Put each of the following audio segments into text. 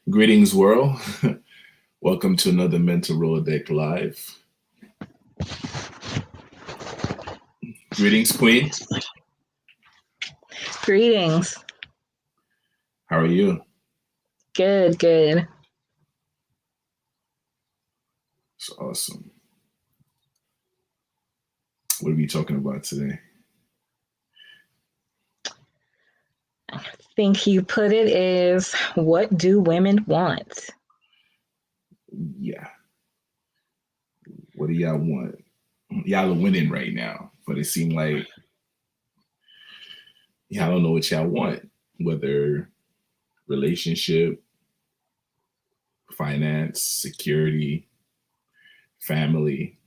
Greetings, world. Welcome to another MEN-talRollaDeK live. Greetings, Queen. Greetings. How are you? Good, good. It's awesome. What are we talking about today? I think you put it is what do women want? Yeah. What do y'all want? Y'all are winning right now, but it seemed like y'all don't know what y'all want. Whether relationship, finance, security, family.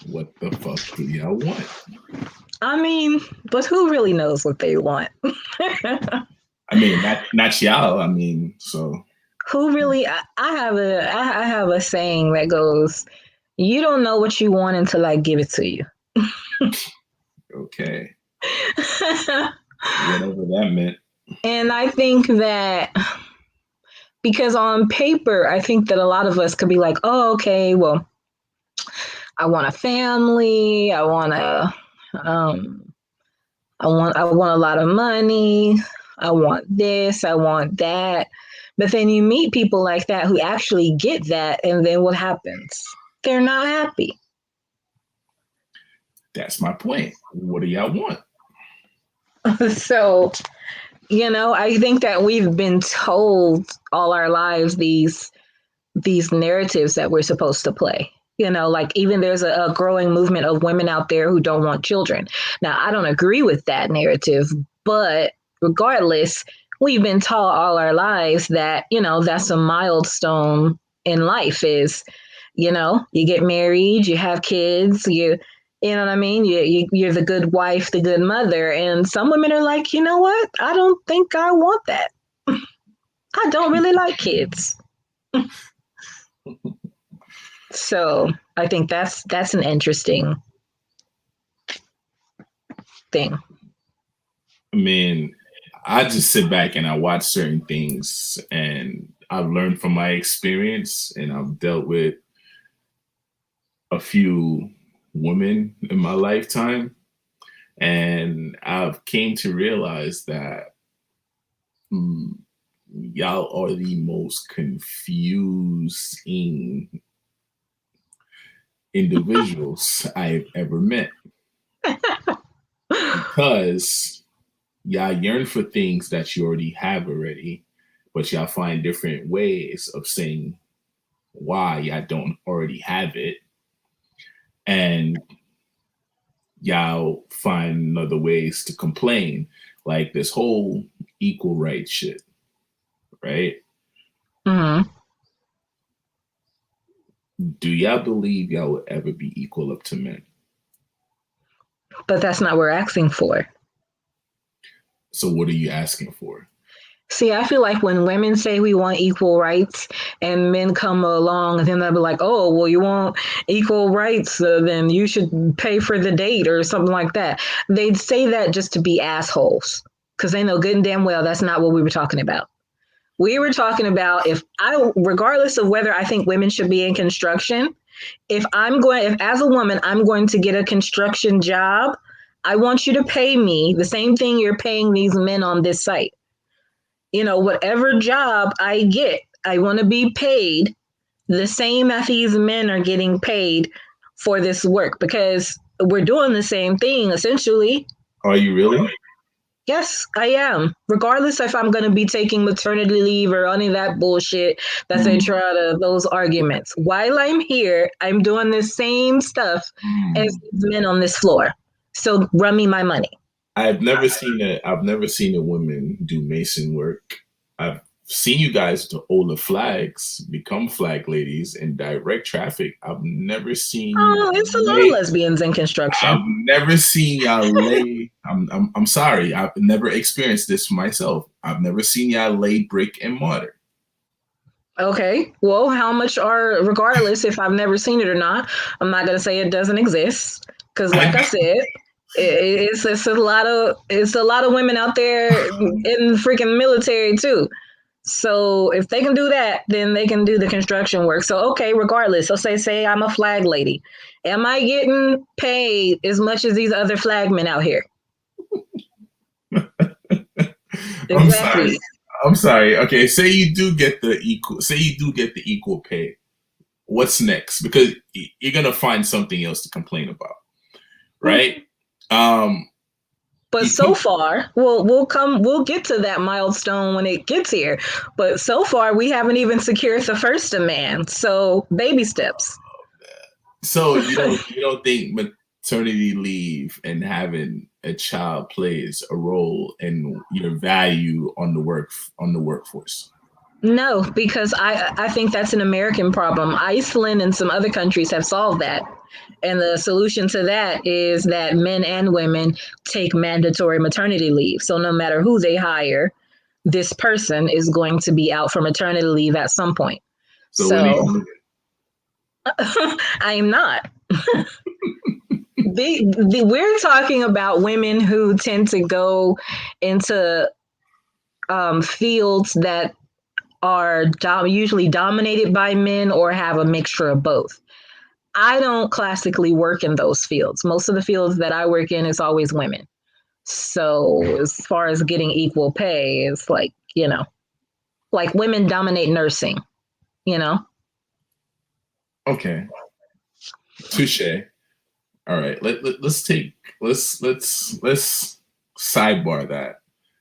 What the fuck do y'all want? I mean, but who really knows what they want? I mean, not y'all. I mean, so Who really I have a saying that goes, you don't know what you want until I give it to you. okay, whatever that meant. And I think that because on paper, I think that a lot of us could be like, oh, okay, well, I want a family, um, I want a lot of money, I want this, I want that. But then you meet people like that who actually get that, and then what happens? They're not happy. That's my point. What do y'all want? So, I think that we've been told all our lives these narratives that we're supposed to play. Like even there's a growing movement of women out there who don't want children. Now, I don't agree with that narrative, but regardless, we've been taught all our lives that, that's a milestone in life is, you get married, you have kids, you know what I mean? You're the good wife, the good mother. And some women are like, you know what? I don't think I want that. I don't really like kids. So I think that's an interesting thing. I mean, I just sit back and I watch certain things and I've learned from my experience and I've dealt with a few women in my lifetime and I've came to realize that mm, y'all are the most confusing individuals I've ever met because y'all yearn for things that you already have already, but y'all find different ways of saying why y'all don't already have it. And y'all find other ways to complain, like this whole equal rights shit, right? Hmm. Do y'all believe y'all will ever be equal up to men? But that's not what we're asking for. So what are you asking for? See, I feel like when women say we want equal rights and men come along and then they'll be like, oh, well, you want equal rights, then you should pay for the date or something like that. They'd say that just to be assholes because they know good and damn well that's not what we were talking about. We were talking about regardless of whether I think women should be in construction, if as a woman, I'm going to get a construction job, I want you to pay me the same thing you're paying these men on this site. Whatever job I get, I want to be paid the same as these men are getting paid for this work because we're doing the same thing essentially. Are you really? Yes, I am. Regardless if I'm going to be taking maternity leave or any of that bullshit that they try to, those arguments. While I'm here, I'm doing the same stuff as these men on this floor. So run me my money. I've never seen a woman do mason work. I've seen you guys to hold the flags, become flag ladies, and direct traffic. I've never seen you Oh, it's a lot of lay. lesbians in I've construction. never seen y'all lay. I'm sorry. I've never experienced this for myself. I've never seen y'all lay brick and mortar. Okay. Well, how much are, regardless if I've never seen it or not, I'm not going to say it doesn't exist. Because, like I said, it's a lot of women out there in the freaking military too. So if they can do that, then they can do the construction work. So okay, regardless. So say I'm a flag lady. Am I getting paid as much as these other flagmen out here? I'm sorry. Exactly. I'm sorry. Okay, say you do get the equal. Say you do get the equal pay. What's next? Because you're gonna find something else to complain about, right? Um, But you so come. far, we'll get to that milestone when it gets here. But so far we haven't even secured the first demand. So baby steps. So you don't think maternity leave and having a child plays a role in your value on the workforce? No, because I think that's an American problem. Iceland and some other countries have solved that. And the solution to that is that men and women take mandatory maternity leave. So no matter who they hire, this person is going to be out for maternity leave at some point. So when are So you I am not. We're talking about women who tend to go into fields that are usually dominated by men or have a mixture of both. I don't classically work in those fields. Most of the fields that I work in is always women. So as far as getting equal pay, it's like, like women dominate nursing, you know? okay? Touche. All right. Let's take let's sidebar that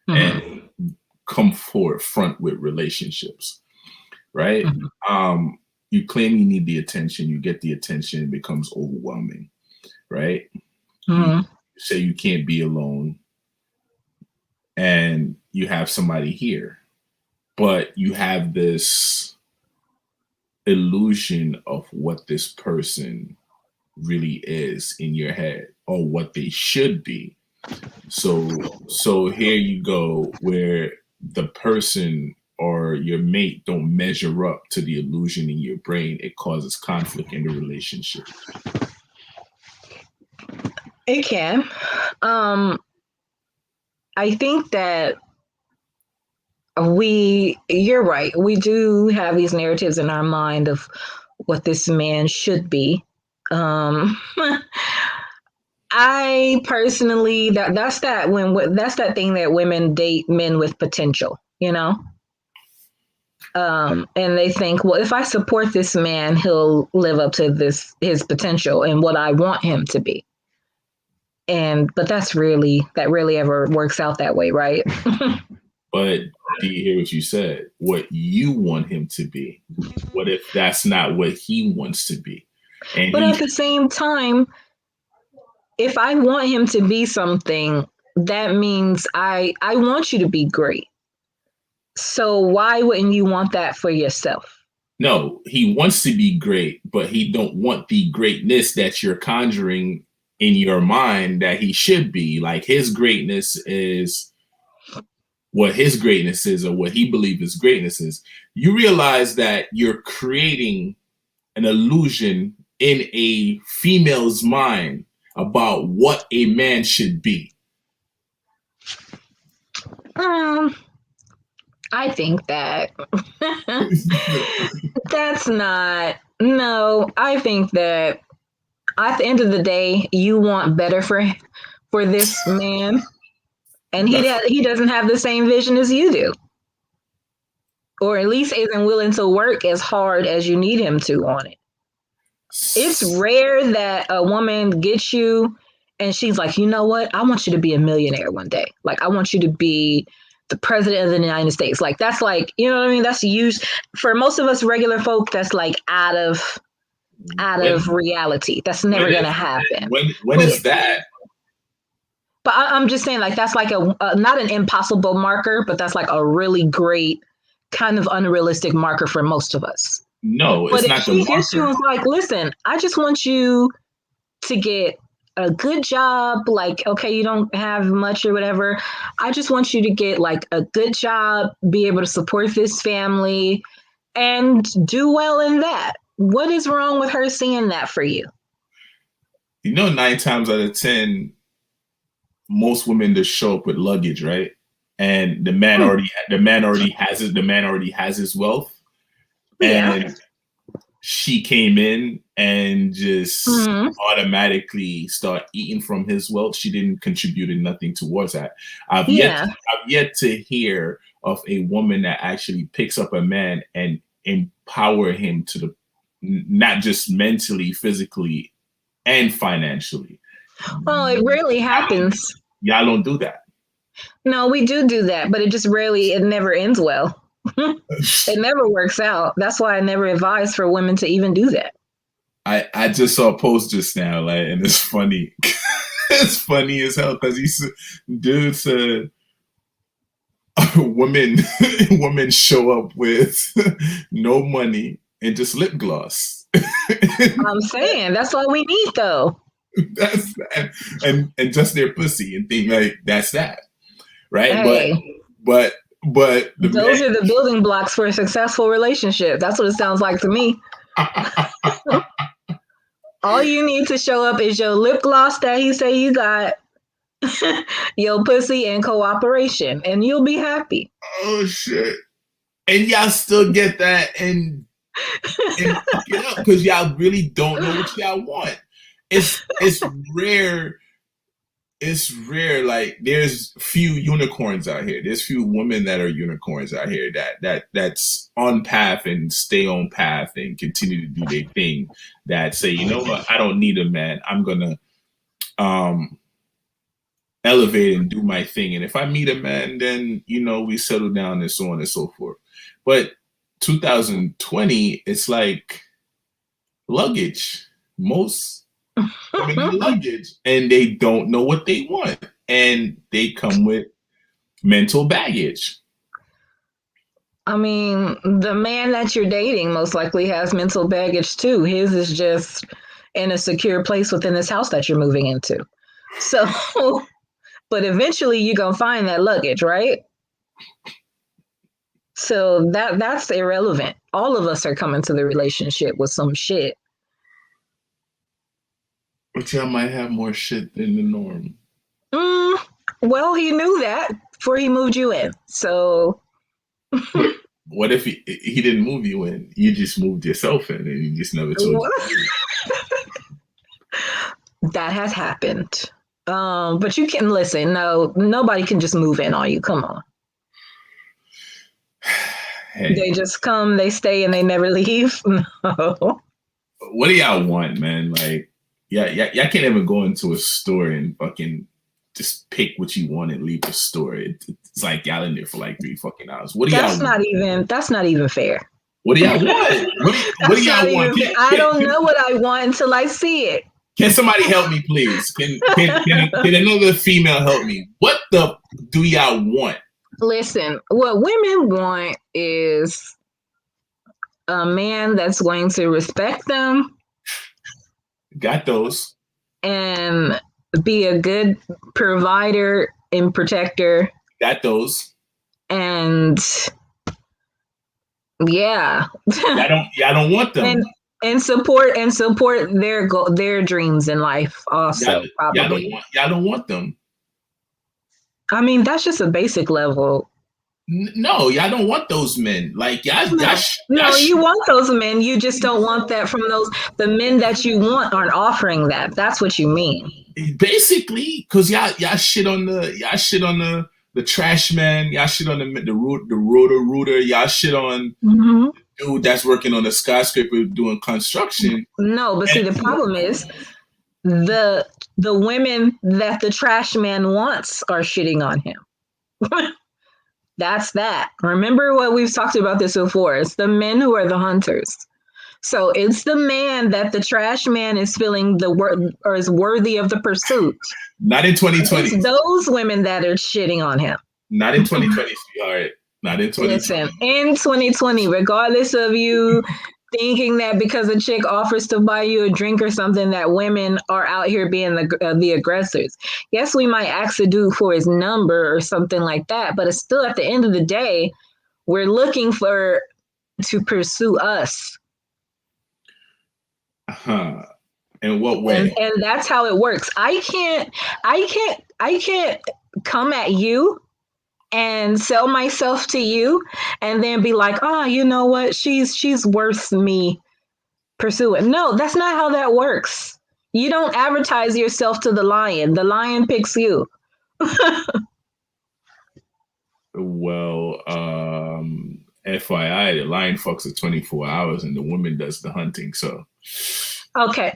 Mm-hmm. and come forward front with relationships, right? Mm-hmm. You claim you need the attention, you get the attention, it becomes overwhelming, right? You Mm-hmm. say you can't be alone, and you have somebody here, but you have this illusion of what this person really is in your head or what they should be. So here you go where the person or your mate don't measure up to the illusion in your brain. It causes conflict in the relationship. It can. Um, I think that you're right. We do have these narratives in our mind of what this man should be. Um, I personally that's that thing that women date men with potential, you know. And they think, well, if I support this man, he'll live up to this his potential and what I want him to be. And but that really ever works out that way, right? But do you hear what you said? What you want him to be. What if that's not what he wants to be? And But at he the same time, if I want him to be something, that means I want you to be great. So why wouldn't you want that for yourself? no, he wants to be great, but he don't want the greatness that you're conjuring in your mind that he should be. Like his greatness is what his greatness is or what he believes his greatness is. You realize that you're creating an illusion in a female's mind about what a man should be. Um, I think that that's not no. I think that at the end of the day, you want better for this man, and he doesn't have the same vision as you do, or at least isn't willing to work as hard as you need him to on it. It's rare that a woman gets you and she's like, you know what? I want you to be a millionaire one day. Like, I want you to be the president of the United States. Like, that's like, you know what I mean? That's used for most of us regular folk. That's like out of when reality. That's when never gonna is happen. when But is that? I'm just saying, like, that's like a not an impossible marker, but that's like a really great kind of unrealistic marker for most of us. No, But it's if not the she gets you marker. and is like, listen, I just want you to get a good job, like, okay, you don't have much or whatever. I just want you to get like a good job, be able to support this family, and do well in that. What is wrong with her seeing that for you? You know, 9 times out of 10, most women just show up with luggage, right? and the man already has his wealth, Yeah. and she came in and just Hmm. automatically start eating from his wealth. She didn't contribute nothing towards that. Yeah. I've yet to hear of a woman that actually picks up a man and empower him to the not just mentally, physically, and financially. Well, it rarely Y'all don't, happens. y'all don't do that. No, we do that, but it never ends well. It never works out. That's why I never advise for women to even do that. I just saw a post just now, like, and it's funny. It's funny as hell because dude said women women show up with no money and just lip gloss. I'm saying that's all we need, though. That's and just their pussy and think like that's that, right? Hey, But but the those are the building blocks for a successful relationship. That's what it sounds like to me. man, All you need to show up is your lip gloss that he say you got, your pussy, and cooperation, and you'll be happy. oh shit, and y'all still get that and fuck it up because y'all really don't know what y'all want. It's rare. It's rare. Like there's few unicorns out here. There's few women that are unicorns out here that's on path and stay on path and continue to do their thing. That say, you know what, I don't need a man. I'm gonna um elevate and do my thing. And if I meet a man, then we settle down and so on and so forth. But 2020, it's like luggage. Most women in luggage, and they don't know what they want, and they come with mental baggage. I mean, the man that you're dating most likely has mental baggage too. His is just in a secure place within this house that you're moving into. So, but eventually you're gonna find that luggage, right? So that's irrelevant. All of us are coming to the relationship with some shit. But y'all might have more shit than the norm. Mm, well, he knew that before he moved you in. So But what if he didn't move you in? You just moved yourself in, and you just never told you. that has happened. But you can listen. No, nobody can just move in on you. Come on. Hey, They just come, they stay, and they never leave. No. what do y'all want, man? Like, y'all can't ever go into a store and fucking just pick what you want and leave the store. It's like y'all in there for like 3 fucking hours. What do y'all want? That's not even fair. What do y'all want? What do That's not y'all even want? fair. I don't know what I want until I see it. Can somebody help me, please? Can another female help me? What the do y'all want? Listen, what women want is a man that's going to respect them Got those. and be a good provider and protector, Got those. and yeah, Y'all don't want them. and support their dreams in life Y'all, also, probably. y'all don't want them. I mean, that's just a basic level. No, y'all don't want those men. Like No, you want those men. You just don't want that from the men that you want aren't offering that. That's what you mean. basically because y'all shit on the trash man. Y'all shit on the rooter. Y'all shit on Mm-hmm. dude that's working on a skyscraper doing construction. No, but see, the problem is the women that the trash man wants are shitting on him. That's that. Remember what we've talked about this before. It's the men who are the hunters. So it's the man that the trash man is feeling or is worthy of the pursuit. Not in 2020. It's those women that are shitting on him. Not in 2020, sweetheart. Not in 2020. Listen, in 2020, regardless of you thinking that because a chick offers to buy you a drink or something that women are out here being the aggressors. Yes, we might ask a dude for his number or something like that, but it's still at the end of the day, we're looking for to pursue us. In what way? And that's how it works. I can't come at you and sell myself to you and then be like, oh, you know what? She's worth me pursuing. No, that's not how that works. You don't advertise yourself to the lion. The lion picks you. Well, FYI, the lion fucks for 24 hours and the woman does the hunting. So Okay,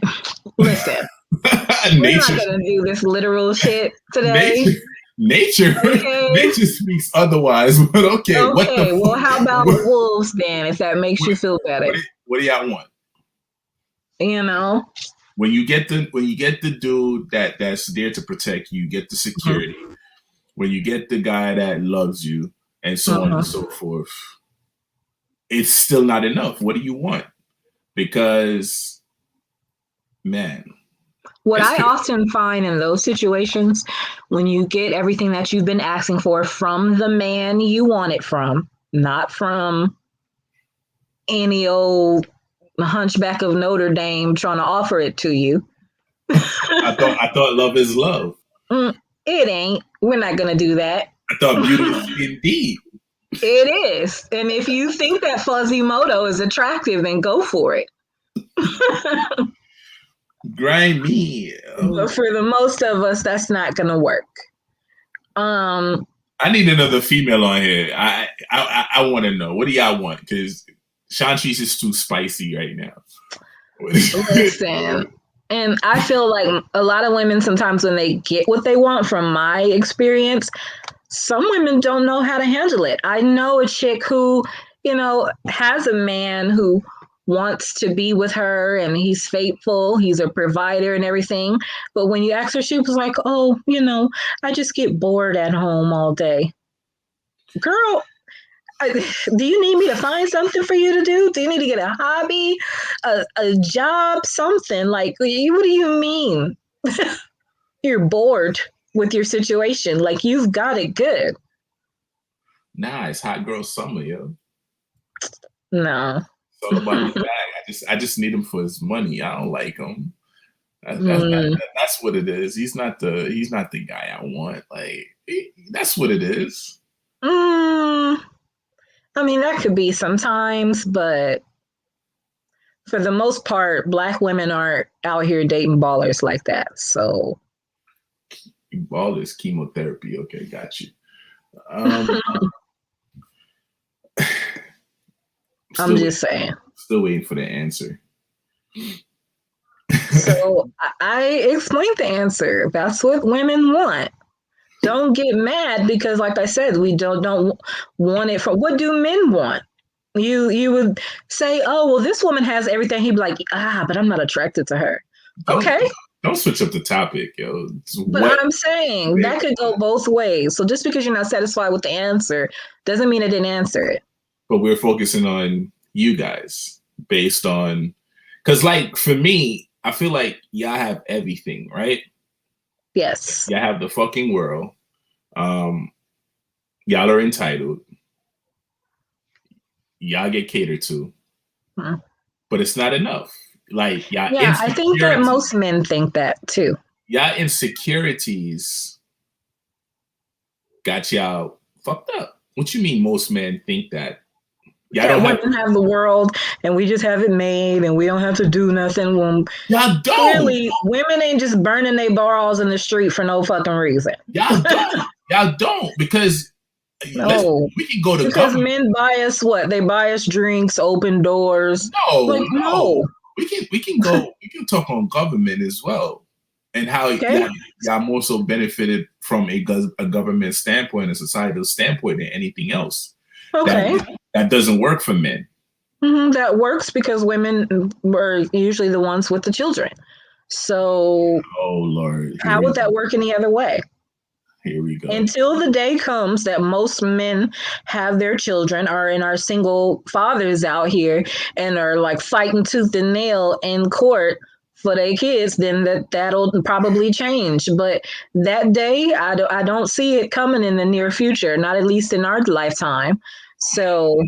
listen. We're not nature, gonna do this literal shit today. nature, nature, Okay. nature speaks otherwise. But okay, what the Okay. Well, how about what, wolves then, if that makes you feel better? what do y'all want? You know? When you get the dude that's there to protect you, get the Mhm. security. When you get the guy that loves you, and so on and Mhm. so forth, it's still not enough. What do you want? Because man, What it's I often find in those situations, when you get everything that you've been asking for from the man you want it from, not from any old hunchback of Notre Dame trying to offer it to you. I thought love is love. Mm, it ain't. We're not going to do that. I thought beauty is being deep. It is. And if you think that fuzzy moto is attractive, then go for it. Grimy. But for the most of us, that's not going to work. Um, I need another female on here. I want to know, what do y'all want? Because Shantrice is too spicy right now. listen, and I feel like a lot of women sometimes when they get what they want, from my experience, some women don't know how to handle it. I know a chick who, has a man who wants to be with her and he's faithful, he's a provider and everything. But when you ask her, she was like, oh, I just get bored at home all day. Girl, do you need me to find something for you to do? Do you need to get a hobby, a job, something? Like, what do you mean? You're bored with your situation. Like, you've got it good. Nah, it's hot girl summer, yo. No. It's all about his bag. I just need him for his money. I don't like him. Mm, That's what it is. He's not the guy I want. That's what it is. mm, I mean, that could be sometimes, but for the most part, Black women aren't out here dating ballers like that. So All this chemotherapy. Okay, got you. Um, I'm still just saying. still waiting for the answer. So I explained the answer. That's what women want. Don't get mad because, like I said, we don't want it from. What do men want? You would say, oh well, this woman has everything. He'd be like, but I'm not attracted to her. don't Okay, don't switch up the topic, yo. It's but what I'm saying they that could go want. both ways. So just because you're not satisfied with the answer doesn't mean I didn't answer it. But we're focusing on you guys based on, because like for me, I feel like y'all have everything, right? Yes. Y'all have the fucking world. Um, y'all are entitled. Y'all get catered to, Hmm. but it's not enough. Like Yeah, I think that most men think that too. y'all insecurities got y'all fucked up. What you mean? Most men think that y'all That don't have. women have the world and we just have it made and we don't have to do nothing. When Y'all don't. clearly women ain't just burning their bras in the street for no fucking reason. Y'all don't. Y'all don't because No, we can go to because government. men buy us what? They buy us drinks, open doors. No, Like, no. no. We can talk on government as well, and how Okay. y'all more so benefited from a government standpoint, a societal standpoint, than anything else. That Okay. that doesn't work for men. That works because women were usually the ones with the children. So, Oh Lord, how would that work any other way? here we go. Until the day comes that most men have their children, are in our single fathers out here and are like fighting tooth and nail in court for their kids, then that'll probably change. But that day, I don't see it coming in the near future, not at least in our lifetime. So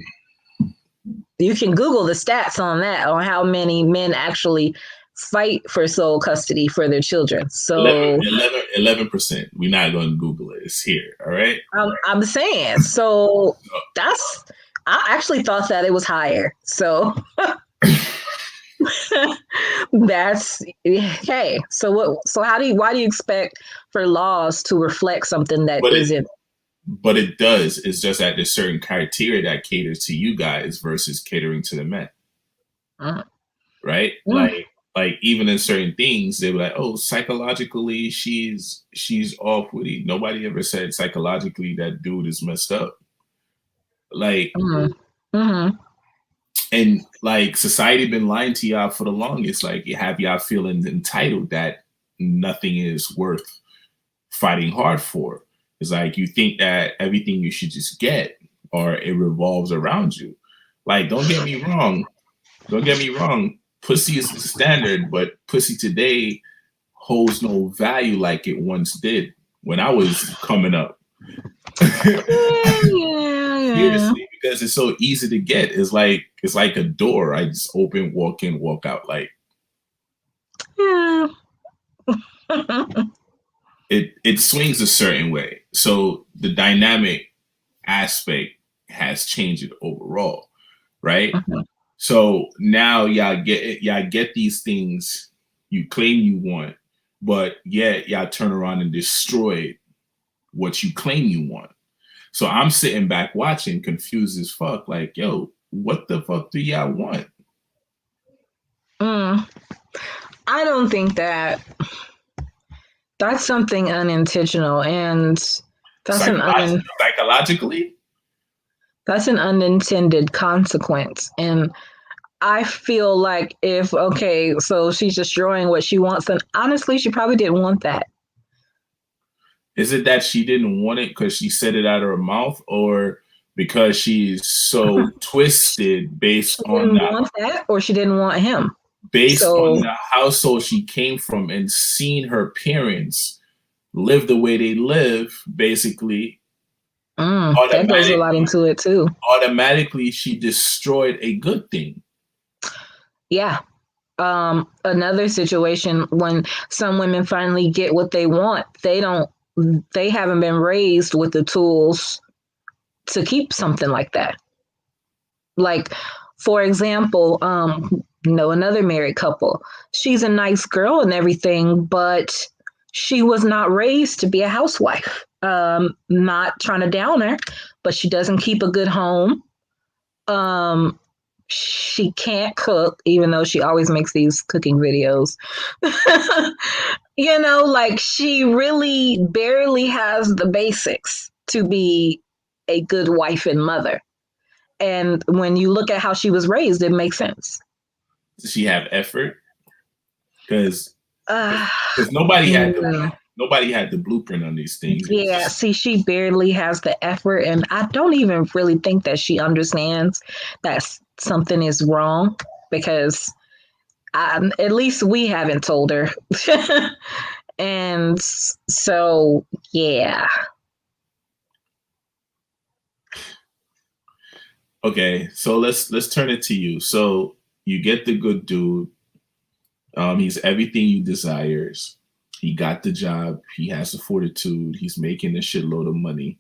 you can Google the stats on that, on how many men actually fight for sole custody for their children. 11, So 11%. We're not going to Google it. It's here. All right. I'm saying, so that's, I actually thought that it was higher. So that's okay. So what? So why do you expect for laws to reflect something that But it, isn't? but it does. It's just that there's certain criteria that caters to you guys versus catering to the men, Mm, right? mm, Like even in certain things, they were like, oh, psychologically, she's off with it. Nobody ever said psychologically that dude is messed up. Like, mm, mm, and like society been lying to y'all for the longest. Like, you have y'all feeling entitled that nothing is worth fighting hard for. It's like you think that everything you should just get or it revolves around you. Like, don't get me wrong. Don't get me wrong. Pussy is the standard, but pussy today holds no value like it once did when I was coming up. yeah, yeah, yeah. Seriously, because it's so easy to get. It's like a door. I just open, walk in, walk out. Like Yeah. it swings a certain way. So the dynamic aspect has changed it overall, right? Mhm. So now y'all get these things you claim you want, but yet y'all turn around and destroy what you claim you want. So I'm sitting back watching, confused as fuck, like, yo, what the fuck do y'all want? Mm. I don't think that's something unintentional, and that's an Psychologically? that's an unintended consequence. And I feel like if okay, so she's destroying what she wants, and honestly, she probably didn't want that. Is it that she didn't want it because she said it out of her mouth, or because she's so twisted She didn't want that, or she didn't want him. based on So the household she came from and seen her parents live the way they live, basically that goes a lot automatically into it too. automatically she destroyed a good thing. Yeah. Another situation when some women finally get what they want, they haven't been raised with the tools to keep something like that. Like, for example, another married couple. She's a nice girl and everything, but she was not raised to be a housewife. Not trying to down her, but she doesn't keep a good home. Um, she can't cook, even though she always makes these cooking videos. Like she really barely has the basics to be a good wife and mother. And when you look at how she was raised, it makes sense. Does she have effort? Because Uh, nobody had the blueprint on these things. It was yeah, just see, she barely has the effort, and I don't even really think that she understands that something is wrong because at least we haven't told her. And so, yeah. okay. So let's turn it to you. So you get the good dude. He's everything you desires. He got the job. He has the fortitude. He's making a shitload of money.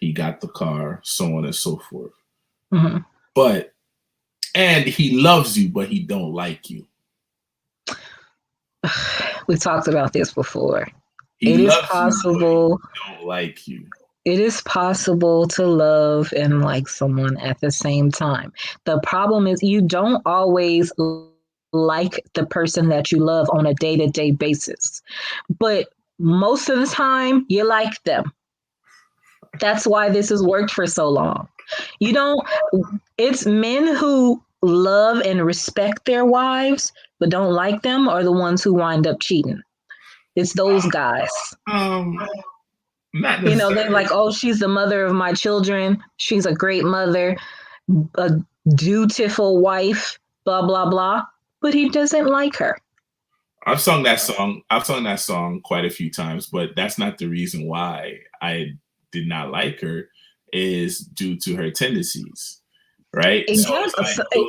He got the car, so on and so forth. Mhm. But and he loves you, but he don't like you. We talked about this before. He It is loves you, but he possible. don't like you. It is possible to love and like someone at the same time. The problem is you don't always like the person that you love on a day-to-day basis. But most of the time you like them. That's why this has worked for so long. You don't It's men who love and respect their wives but don't like them are the ones who wind up cheating. It's those guys. Um, Not They're necessarily. like, oh, she's the mother of my children. She's a great mother, a dutiful wife, blah, blah, blah. But he doesn't like her. I've sung that song. I've sung that song quite a few times, but that's not the reason why I did not like her. Is due to her tendencies, right? It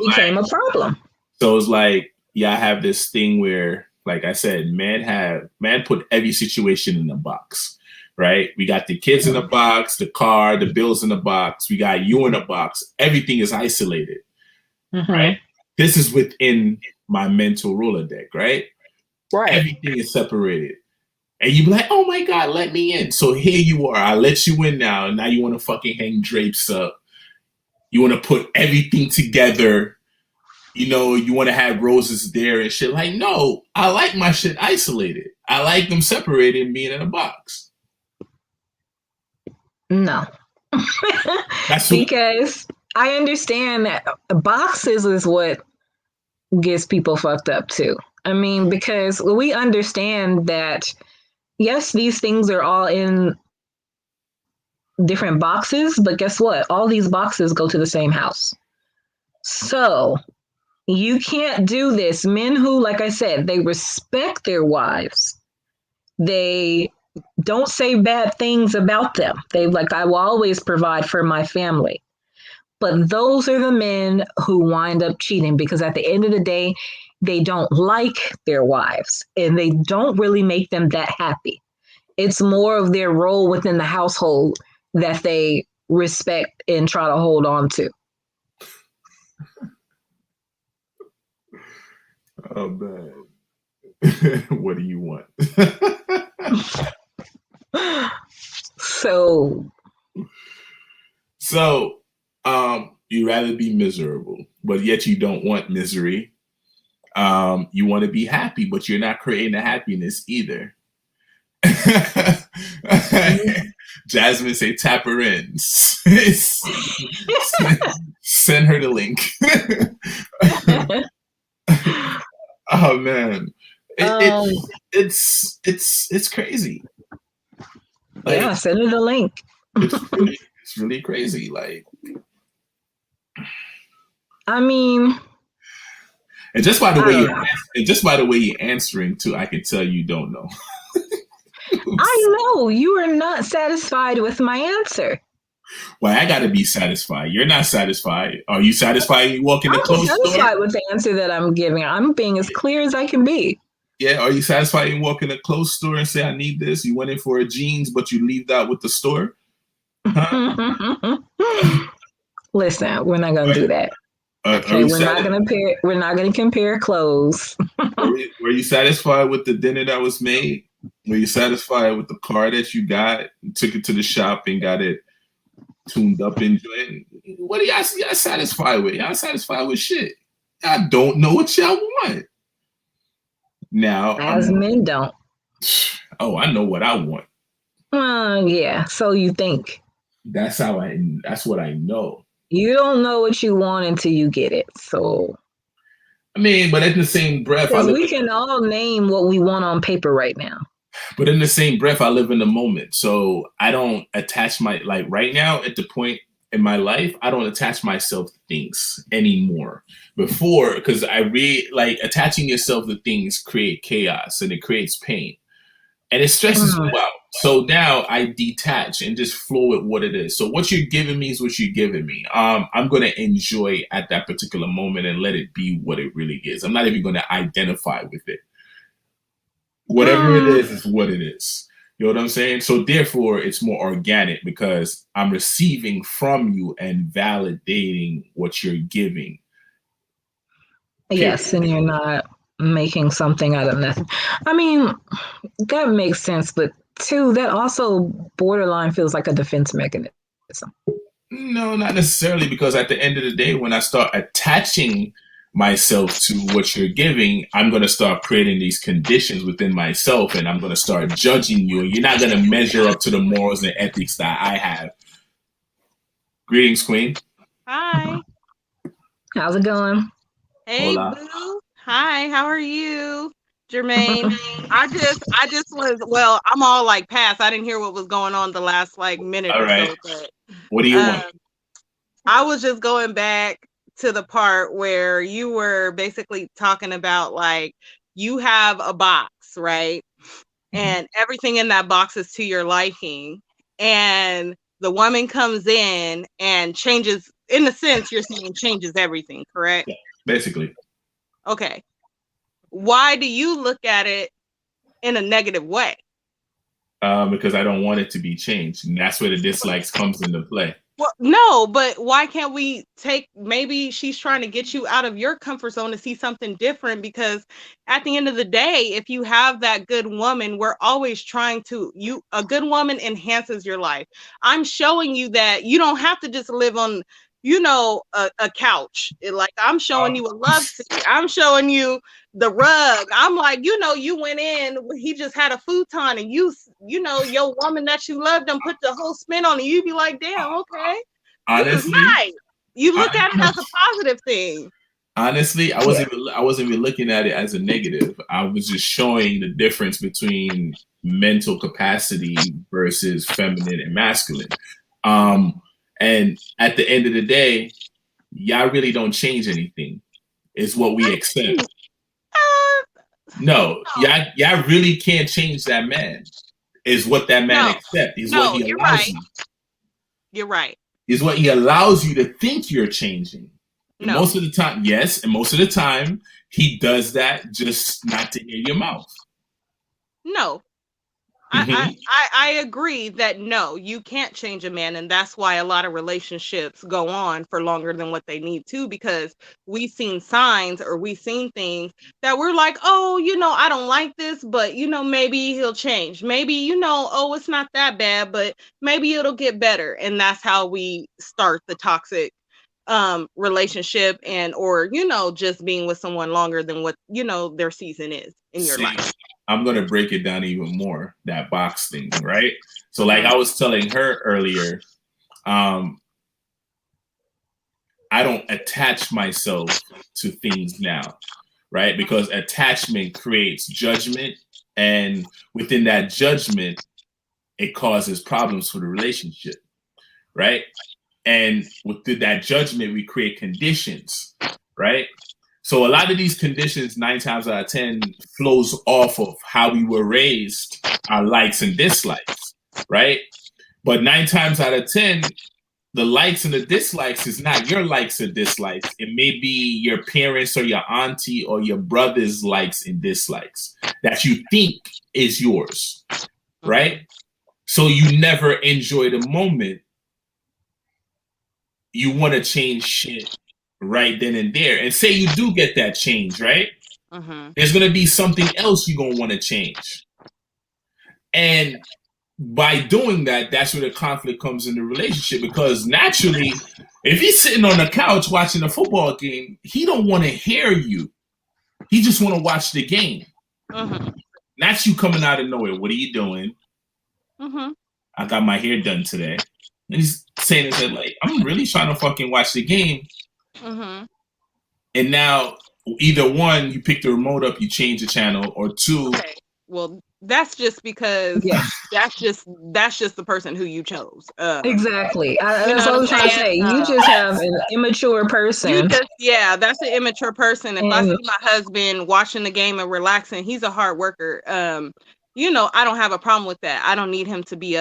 became a problem. So it's like yeah, I have this thing where, like I said, man put every situation in a box, right? We got the kids in a box, the car, the bills in a box. We got you in a box. Everything is isolated, right? Mm-hmm. This is within my mental Rolodeck, right? Right. Everything is separated. And you be like, oh my God, let me in. So here you are. I let you in now. Now you want to fucking hang drapes up. You want to put everything together. You know, you want to have roses there and shit. Like, no, I like my shit isolated. I like them separated and being in a box. No. That's who. Because I understand that boxes is what gets people fucked up too. I mean, because we understand that, yes, these things are all in different boxes, but guess what? All these boxes go to the same house. So you can't do this. Men who, like I said, they respect their wives, they don't say bad things about them. They like, I will always provide for my family. But those are the men who wind up cheating because at the end of the day, they don't like their wives and they don't really make them that happy. It's more of their role within the household that they respect and try to hold on to. Oh man, what do you want? So, So, you rather be miserable, but yet you don't want misery. You want to be happy, but you're not creating the happiness either. Jasmine say tap her in. Send her the link. Oh man, um, it's crazy. yeah, Like send her the link. it's really crazy. Like, I mean, and just by the I way don't you know. and just by the way you're answering too, I can tell you don't know. I know you are not satisfied with my answer. Why I gotta be satisfied? You're not satisfied. Are you satisfied? You walk in the I'm clothes store. satisfied with the answer that I'm giving. I'm being as clear as I can be. Yeah, are you satisfied? You walk in a clothes store and say, "I need this." You went in for a jeans, but you leave that with the store, huh? Listen, we're not gonna Are, do that. are Okay, you we're not satisfied? gonna pair. We're not gonna compare clothes. Were you satisfied with the dinner that was made? Were you satisfied with the car that you got? Took it to the shop and got it tuned up and joined? What are y'all satisfied with? Y'all satisfied with shit? I don't know what y'all want. Now As I'm. men don't. Oh, I know what I want. Yeah. So you think That's how I. That's what I know. you don't know what you want until you get it. So I mean, but in the same breath, I because live. we can all name what we want on paper right now. But in the same breath, I live in the moment. So I don't attach my, like right now at the point in my life, I don't attach myself to things anymore. Before, because I read like attaching yourself to things create chaos and it creates pain and it stresses Mm, you out. So now I detach and just flow with what it is. So what you're giving me is what you're giving me. I'm gonna enjoy at that particular moment and let it be what it really is. I'm not even gonna identify with it. Whatever it mm. is what it is. You know what I'm saying? So therefore, it's more organic because I'm receiving from you and validating what you're giving. Yes, Period. and you're not making something out of nothing. I mean, that makes sense, but two, that also borderline feels like a defense mechanism. No, not necessarily, because at the end of the day, when I start attaching myself to what you're giving, I'm going to start creating these conditions within myself and I'm going to start judging you. And you're not going to measure up to the morals and ethics that I have. Greetings, Queen. Hi. How's it going? Hey, Hola. boo. Hi, how are you, Jermaine? I just was, well, I'm all like past. I didn't hear what was going on the last like minute All or right. so, but What do you want? um, I was just going back to the part where you were basically talking about like you have a box, right? Mhm. And everything in that box is to your liking. And the woman comes in and changes, in a sense, you're saying changes everything, correct? Yeah, basically. Okay. why do you look at it in a negative way? Because I don't want it to be changed, and that's where the dislikes comes into play. Well, no, but why can't we maybe she's trying to get you out of your comfort zone to see something different, because at the end of the day, if you have that good woman, we're always trying to, a good woman enhances your life. I'm showing you that you don't have to just live on, a couch. Like, I'm showing you a love seat. I'm showing you the rug. I'm like, you went in, he just had a futon, and your woman that you loved them put the whole spin on it. You be like, damn, okay, Honestly, this is nice. You look at it as a positive thing. Honestly, I wasn't even looking at it as a negative. I was just showing the difference between mental capacity versus feminine and masculine. And at the end of the day, y'all really don't change anything. It's what we accept. No, y'all really can't change that man. Is what that man accepts. Is what he allows you. You're right. Is what he allows you to think you're changing. And most of the time, yes, and most of the time he does that just not to hear your mouth. No. I agree that no, you can't change a man, and that's why a lot of relationships go on for longer than what they need to, because we've seen signs or we've seen things that we're like, oh, I don't like this, but maybe he'll change. Maybe oh, it's not that bad, but maybe it'll get better, and that's how we start the toxic relationship, and or just being with someone longer than what their season is in your life. I'm going to break it down even more, that box thing, right? So like I was telling her earlier, I don't attach myself to things now, right? Because attachment creates judgment, and within that judgment, it causes problems for the relationship, right? And with that judgment, we create conditions, right? So a lot of these conditions, 9 times out of 10, flows off of how we were raised, our likes and dislikes, right? But 9 times out of 10, the likes and the dislikes is not your likes or dislikes. It may be your parents or your auntie or your brother's likes and dislikes that you think is yours, right? So you never enjoy the moment. You want to change shit right then and there. And say you do get that change, right? There's going to be something else you're going to want to change. And by doing that, that's where the conflict comes in the relationship, because naturally, if he's sitting on the couch watching a football game, he don't want to hear you. He just want to watch the game. That's you coming out of nowhere. What are you doing? I got my hair done today. And he's saying that, like, I'm really trying to fucking watch the game. And now, either one, you pick the remote up, you change the channel, or two. Okay. Well, that's just because that's just the person who you chose. Exactly. That's what I was trying to say. You just have an immature person. That's an immature person. If I see my husband watching the game and relaxing, he's a hard worker. I don't have a problem with that. I don't need him to be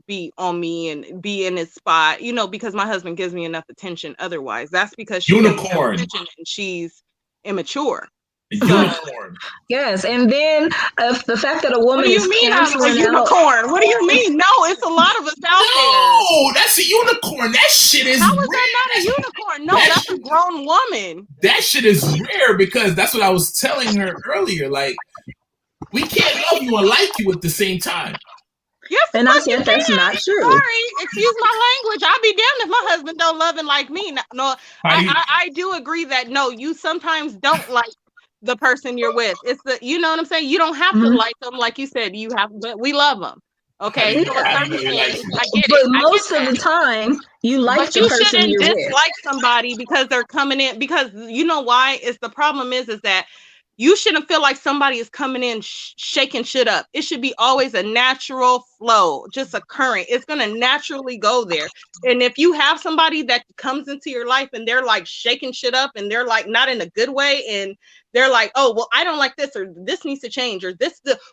be on me and be in his spot, because my husband gives me enough attention otherwise. That's because she's unicorn and she's immature. Unicorn. Yes, and then the fact that a woman is canceling unicorn. What do you mean? No, it's a lot of us out there. No, that's a unicorn. That shit is How is that not a unicorn? No, that's a grown woman. That shit is rare, because that's what I was telling her earlier. Like, we can't love you and like you at the same time. Yes, and I said that's not true. Sorry, excuse my language. I'll be damned if my husband don't love and like me. No, I do agree that no, you sometimes don't like the person you're with. It's you know what I'm saying? You don't have to like them, like you said. You have, but we love them. Okay, but most of the time, you like the person you're with. You shouldn't dislike somebody because they're coming in. Because you know why? It's the problem is that you shouldn't feel like somebody is coming in shaking shit up. It should be always a natural flow, just a current. It's going to naturally go there. And if you have somebody that comes into your life and they're like shaking shit up and they're like not in a good way, and they're like, oh, well, I don't like this, or this needs to change, or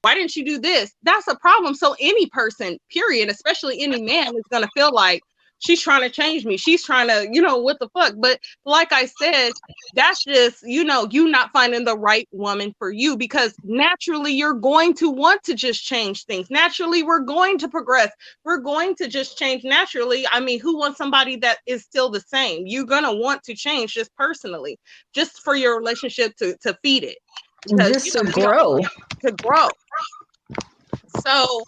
why didn't you do this? That's a problem. So any person, period, especially any man, is going to feel like, she's trying to change me. She's trying to, what the fuck? But like I said, that's just, you not finding the right woman for you, because naturally you're going to want to just change things. Naturally, we're going to progress. We're going to just change naturally. I mean, who wants somebody that is still the same? You're going to want to change just personally, just for your relationship to feed it. Because, just to grow. To grow. So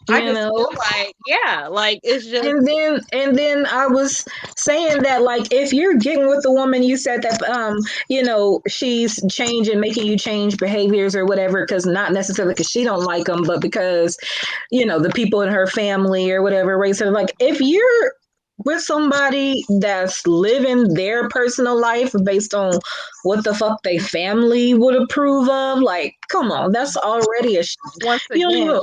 I just feel like, yeah, like it's just. And then I was saying that, like, if you're getting with a woman, you said that she's changing, making you change behaviors or whatever, because not necessarily because she don't like them, but because the people in her family or whatever raise her. Like, if you're with somebody that's living their personal life based on what the fuck they family would approve of, like, come on, that's already once again,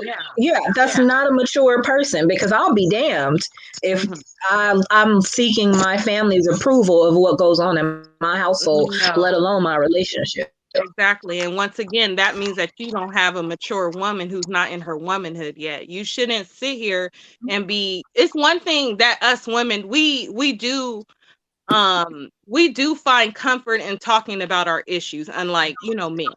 that's not a mature person, because I'll be damned if I'm seeking my family's approval of what goes on in my household, let alone my relationship. Exactly. And once again, that means that you don't have a mature woman who's not in her womanhood yet. You shouldn't sit here and it's one thing that us women, we do find comfort in talking about our issues, unlike, men.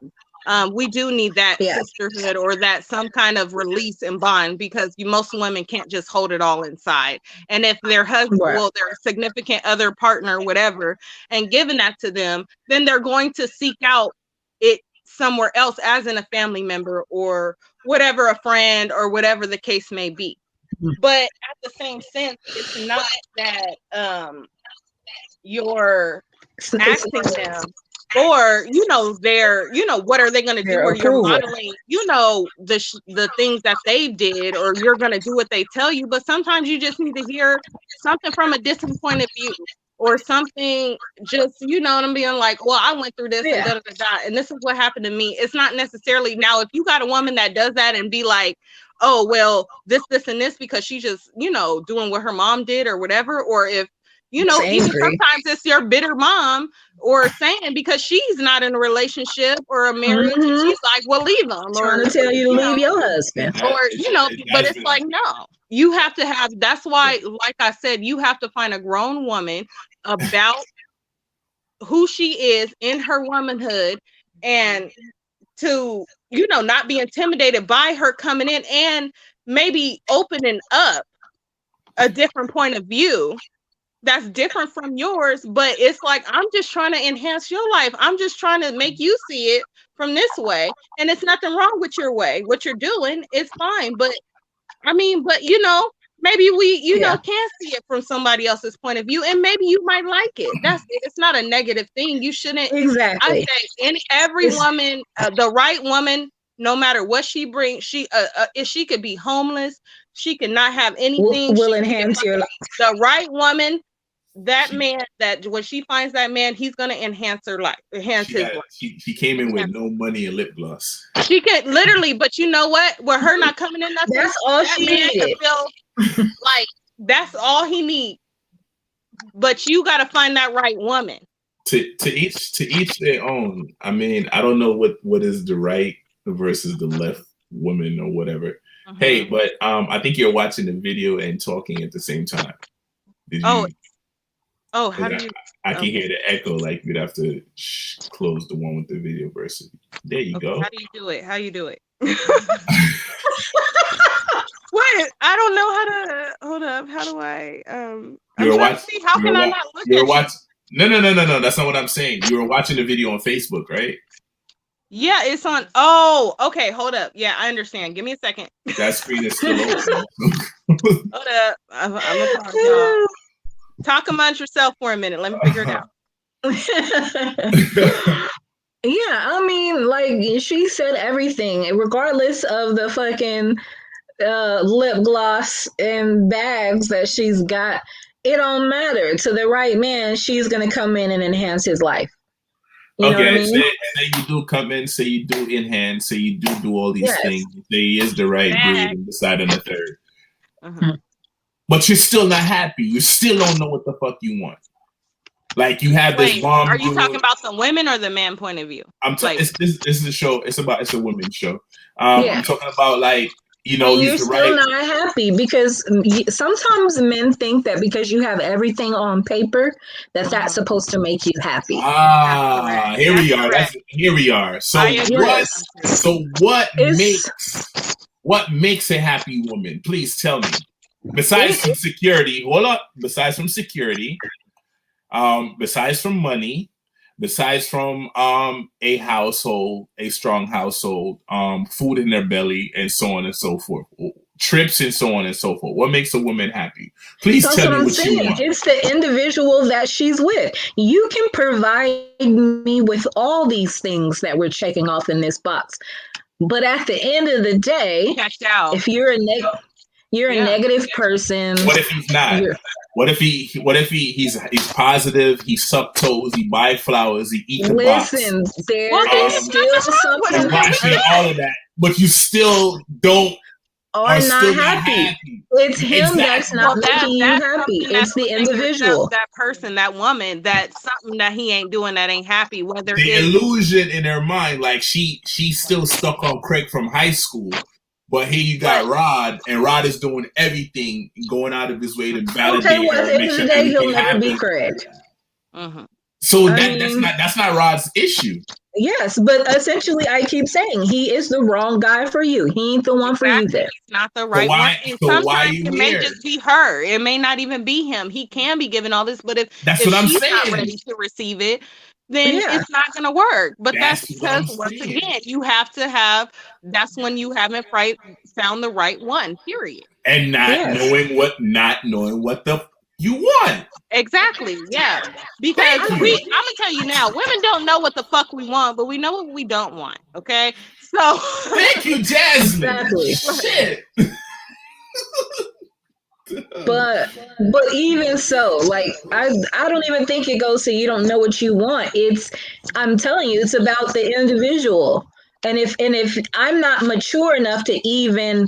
We do need that sisterhood or that some kind of release and bond, because most women can't just hold it all inside. And if their husband, their significant other, partner, whatever, and giving that to them, then they're going to seek out it somewhere else, as in a family member or whatever, a friend or whatever the case may be. But at the same sense, it's not that you're asking them or they're what are they going to do, or you're modeling the things that they did, or you're going to do what they tell you. But sometimes you just need to hear something from a different point of view, or something, just what I'm being like, well, I went through this and da, da, da, da, and this is what happened to me. It's not necessarily, now if you got a woman that does that and be like, oh well, this and this because she's just doing what her mom did or whatever, or if even sometimes it's your bitter mom or saying because she's not in a relationship or a marriage, and she's like, well, leave them, trying to tell you to leave your husband, or but it's like, no, you have to have, that's why, like I said, you have to find a grown woman about who she is in her womanhood, and to not be intimidated by her coming in and maybe opening up a different point of view that's different from yours. But it's like, I'm just trying to enhance your life. I'm just trying to make you see it from this way, and it's nothing wrong with your way. What you're doing is fine, but I mean, but maybe we can see it from somebody else's point of view, and maybe you might like it. It's not a negative thing. You shouldn't. Exactly. I say every woman, the right woman, no matter what she brings, if she could be homeless, she could not have anything, will enhance your life. The right woman, that man, that when she finds that man, he's gonna enhance her life, his life. She came in with no money and lip gloss. She could literally, but you know what? With her not coming in nothing, that's all she needed. Like, that's all he needs. But you got to find that right woman. To each their own. I mean, I don't know what is the right versus the left woman or whatever. Hey, but I think you're watching the video and talking at the same time. Did you? Oh, how do you? I can hear the echo. Like, you'd have to close the one with the video versus. There you go. How do you do it? Wait, I don't know how to. Hold up. How do I? I'm trying to see. How can I not look at you? No. That's not what I'm saying. You were watching the video on Facebook, right? Yeah, it's on. Oh, okay. Hold up. Yeah, I understand. Give me a second. That screen is still open. Hold up. I'm gonna pause y'all. Talk amongst yourself for a minute. Let me figure it out. Yeah, I mean, like, she said everything, regardless of the fucking lip gloss and bags that she's got. It don't matter. To the right man, she's gonna come in and enhance his life. You know what I mean? Say you do come in, say you do enhance, say you do all these things. Say he is the right dude and decide on the third. But you're still not happy. You still don't know what the fuck you want. Like, you have this bomb. Are you talking about the women or the man point of view? This is a show. It's a women's show. I'm talking about, like, And he's you're the still right. not happy because sometimes men think that because you have everything on paper, that that's Mhm. supposed to make you happy. That's correct. Here That's we are. correct. Here we are. I So agree what? with Yes, you too. So what it's makes a happy woman? Please tell me. Besides it. from security, hold up. Besides from security, besides from money, besides from a household, a strong household, food in their belly, and so on and so forth, trips and so on and so forth. What makes a woman happy? Please That's tell what me I'm what you saying. want. It's the individual that she's with. You can provide me with all these things that we're checking off in this box, but at the end of the day, Checked out. if you're a Yeah. negative person, What if he's not? you're He's positive, he suck toes, he buy flowers, he eat the box, listen, Well, there then is there's um, still nothing wrong with he him. something Then we watching good. all of that, but you still don't are are not still not happy. happy. It's him that's Exactly. not Well, making you that's happy. something It's that's the within yourself. individual. That person, that woman, that's something that he ain't doing that ain't happy. Whether The it's illusion in her mind, like she's still stuck on Craig from high school, but here you got but Rod, and Rod is doing everything, going out of his way to Okay, validate well, at her, the end make of the sure day, he'll everything never be happens. correct. mhm. So I that's mean, not Rod's issue. yes, but essentially, I keep saying he is the wrong guy for you. He ain't the one for you Exactly. there. He's not the So right one. why And so why sometimes you it may here? just be her. It may not even be him. He can be given all this, but That's if what I'm she's not saying. ready to receive it, then Yeah, it's not gonna work. But that's That's what because I'm once saying. again, you have to have that's when you haven't found the right one, period. And yes. not knowing what the you want. Exactly. Yeah. Because Thank I, you. I'm gonna tell you now, women don't know what the fuck we want, but we know what we don't want. Okay. So Thank you, Jasmine. exactly. Shit. But but even so, like I don't even think it goes to you don't know what you want. It's I'm telling you, it's about the individual. And if I'm not mature enough to even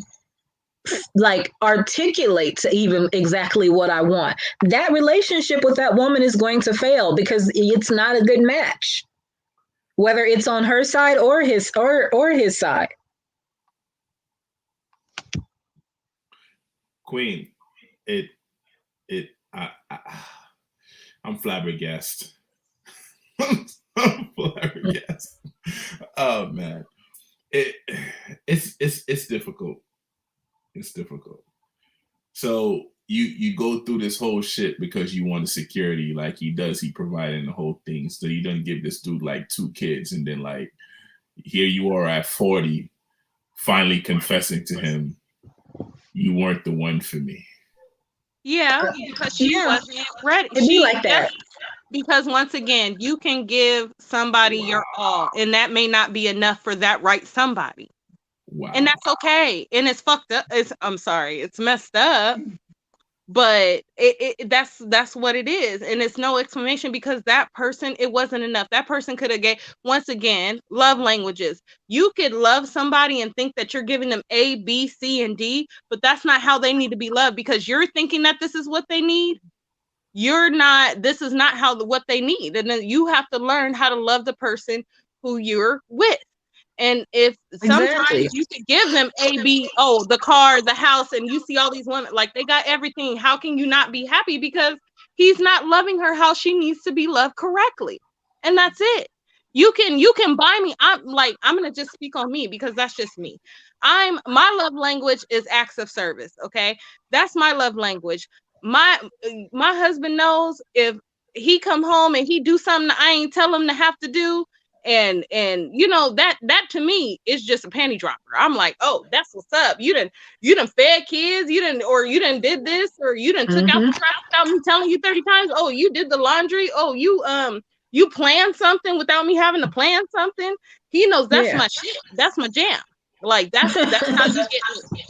like articulate to even exactly what I want, that relationship with that woman is going to fail because it's not a good match, whether it's on her side or his side. Queen, it it I'm flabbergasted. I'm flabbergasted. Oh man. It it's difficult. It's difficult. So you go through this whole shit because you want security, like he does. He providing the whole thing, so you don't give this dude like 2 kids, and then like here you are at 40, finally confessing to him, you weren't the one for me. yeah, because she Yeah, wasn't ready. it'd be She like just that. because once again, you can give somebody your all, and that may not be enough for that right somebody. And Wow. that's okay. And it's fucked up. I'm sorry, it's messed up, but that's what it is. And it's no explanation because that person, it wasn't enough. That person could have gave once again, love languages. You could love somebody and think that you're giving them A, B, C, and D, but that's not how they need to be loved because you're thinking that this is what they need. You're not, this is not how what they need. And then you have to learn how to love the person who you're with. And if sometimes Exactly. you could give them A, B, oh, the car, the house, and you see all these women, like they got everything. How can you not be happy? Because he's not loving her how she needs to be loved correctly. And that's it. You can buy me. I'm gonna just speak on me because that's just me. My love language is acts of service. Okay. That's my love language. My my husband knows if he come home and he do something I ain't tell him to have to do, and you know that to me is just a panty dropper. I'm like, oh, that's what's up. You done fed kids, you done did this, or you done took out Hmm. the trash without me telling you 30 times. Oh, you did the laundry. Oh, you planned something without me having to plan something. He knows that's Yeah. my shit. That's my jam. Like that's how you get me.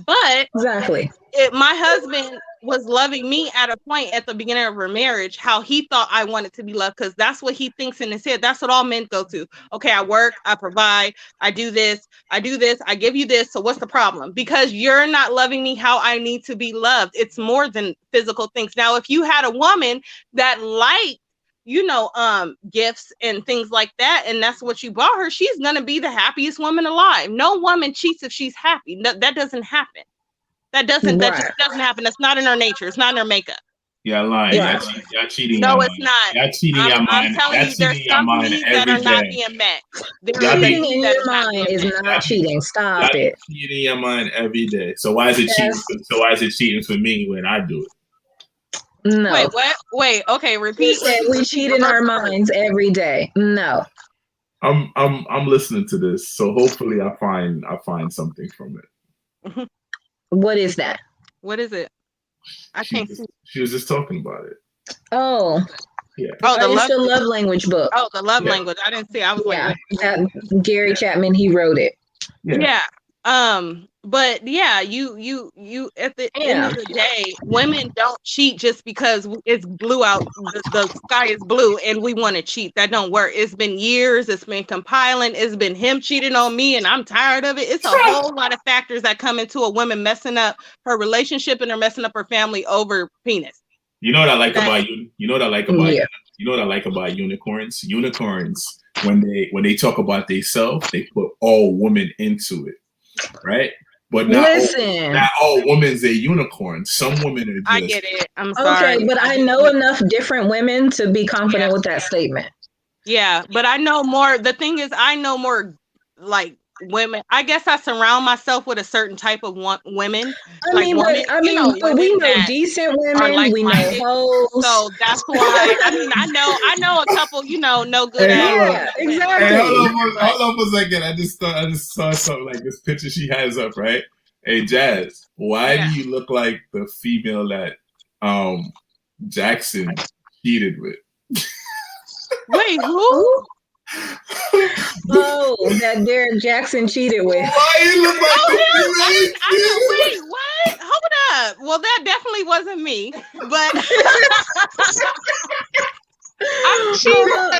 But Exactly. my husband was loving me at a point at the beginning of our marriage, how he thought I wanted to be loved, because that's what he thinks in his head. That's what all men go to. Okay, I work, I provide, I do this, I give you this. So what's the problem? Because you're not loving me how I need to be loved. It's more than physical things. Now, if you had a woman that liked gifts and things like that, and that's what you bought her, she's gonna be the happiest woman alive. No woman cheats if she's happy. No, that doesn't happen. That just doesn't happen. That's not in our nature. It's not in our makeup. Y'all lying. Right. Y'all cheating. No, y'all it's mind. not. Y'all cheating. Y'all I'm mind. telling Y'all you, there's cheating. Y'all some mind needs that every are not day. being met. Y'all be- Cheating in your mind is not cheating. Stop Y'all it. be cheating your mind every day. So why is it cheating? So why is it cheating for me when I do it? No. Wait, what? Wait, okay, You repeat. said we cheat in our minds every day. No. I'm listening to this, so hopefully I find something from it. What is that? What is it? She was just talking about it. Oh. Yeah. Oh, it's the love language book. Oh, the love language. I didn't see. I was like, that Gary Chapman, he wrote it. Yeah. But yeah, you at the end of the day, women don't cheat just because it's blue out, the sky is blue and we want to cheat. That don't work. It's been years, it's been compiling, it's been him cheating on me and I'm tired of it. It's a whole lot of factors that come into a woman messing up her relationship and her messing up her family over penis. You know what I like about you? You know what I like about you know what I like about unicorns? Unicorns, when they talk about themselves, they put all women into it, right? But not all women's a unicorn. Some women are just. I get it. I'm sorry. Okay, but I know enough different women to be confident with that statement. Yeah, but I know more. The thing is, I know more like women. I guess I surround myself with a certain type of women. We know decent women. We know hoes. So that's why. I know a couple. No good. Exactly. Hey, hold on for a second. I just saw something like this picture she has up, right? Hey, Jazz, why do you look like the female that Jackson cheated with? Wait, who? That Derek Jackson cheated with. Why you look like wait, what? Hold up. Well, that definitely wasn't me, but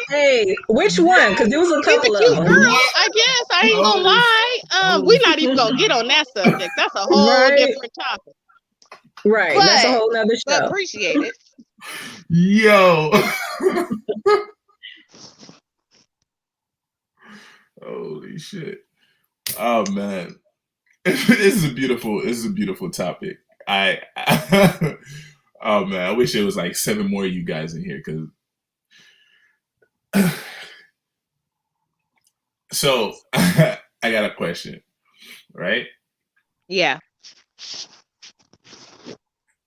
hey, which one? Because there was a couple of them. Girl, I guess I ain't gonna lie. We're not even gonna get on that subject. That's a whole different topic. Right, that's a whole nother show. But appreciate it. Yo. Holy shit. Oh man. This is a beautiful topic. Oh man, I wish there was like 7 more of you guys in here because so I got a question, right? Yeah.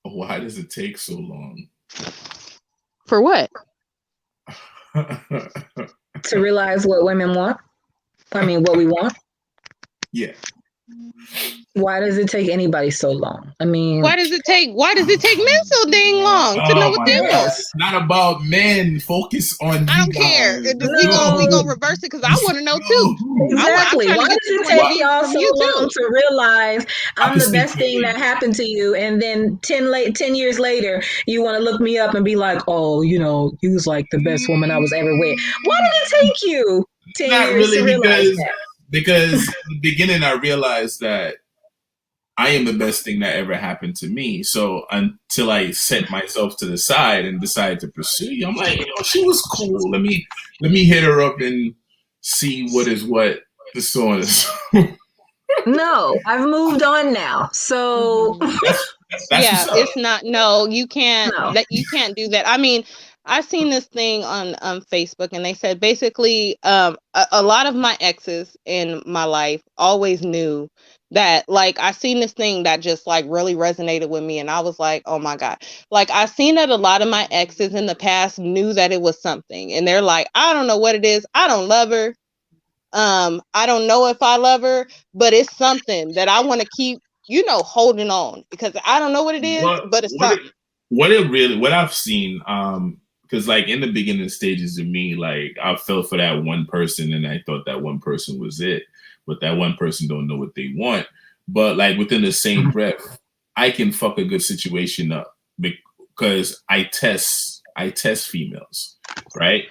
Why does it take so long? For what? To realize what women want? I mean, what we want? Yeah. Why does it take anybody so long? I mean, why does it take men so dang long to know what they want? It's not about men. Focus on you. I don't care. We gonna reverse it because I want to know too. Exactly. Why does it take y'all so long to realize I'm the best thing that happened to you, and then 10 years later you want to look me up and be like, oh, you was like the best woman I was ever with. Why did it take you 10 years to realize that? Because in the beginning I realized that I am the best thing that ever happened to me. So until I set myself to the side and decided to pursue you, I'm like, she was cool. Let me hit her up and see what is what. So on. No, I've moved on now. So that's it's not. No, you can't. You can't do that. I mean, I seen this thing on Facebook, and they said basically, a lot of my exes in my life always knew that, like, I seen this thing that just like really resonated with me, and I was like, oh my God. Like, I seen that a lot of my exes in the past knew that it was something, and they're like, I don't know what it is. I don't love her. I don't know if I love her, but it's something that I want to keep, holding on, because I don't know what it is, but it's something. What I've seen, because like in the beginning stages of me, like I fell for that one person and I thought that one person was it, but that one person don't know what they want. But like within the same breath, I can fuck a good situation up because I test females, right?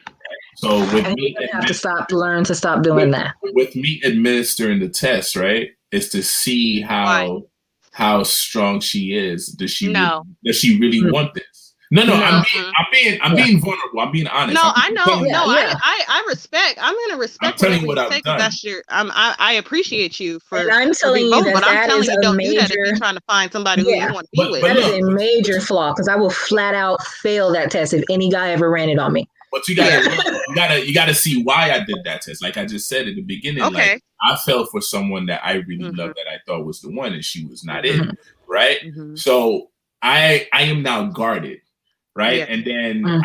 So with me, have to learn to stop doing that. With me administering the test, right, is to see how strong she is. Does she really want this? No, no, No. I'm being vulnerable. I'm being honest. No, I know. Yeah, No, yeah. I respect. I'm gonna I'm respect telling whatever you you what say I've because done. that's your. I appreciate you And I'm for telling being you vulnerable, that but I'm that telling is you, a don't do that if you're major, trying to find somebody who you yeah, want to be with. But that is look, a major flaw because I will flat out fail that test if any guy ever ran it on me. but you Yeah. gotta look, you gotta see why I did that test. Like I just said at the beginning, like Okay. I fell for someone that I really Mhm. loved that I thought was the one, and she was not it, Mhm. right? Mhm. So I am now guarded, right? Yeah. And Mm.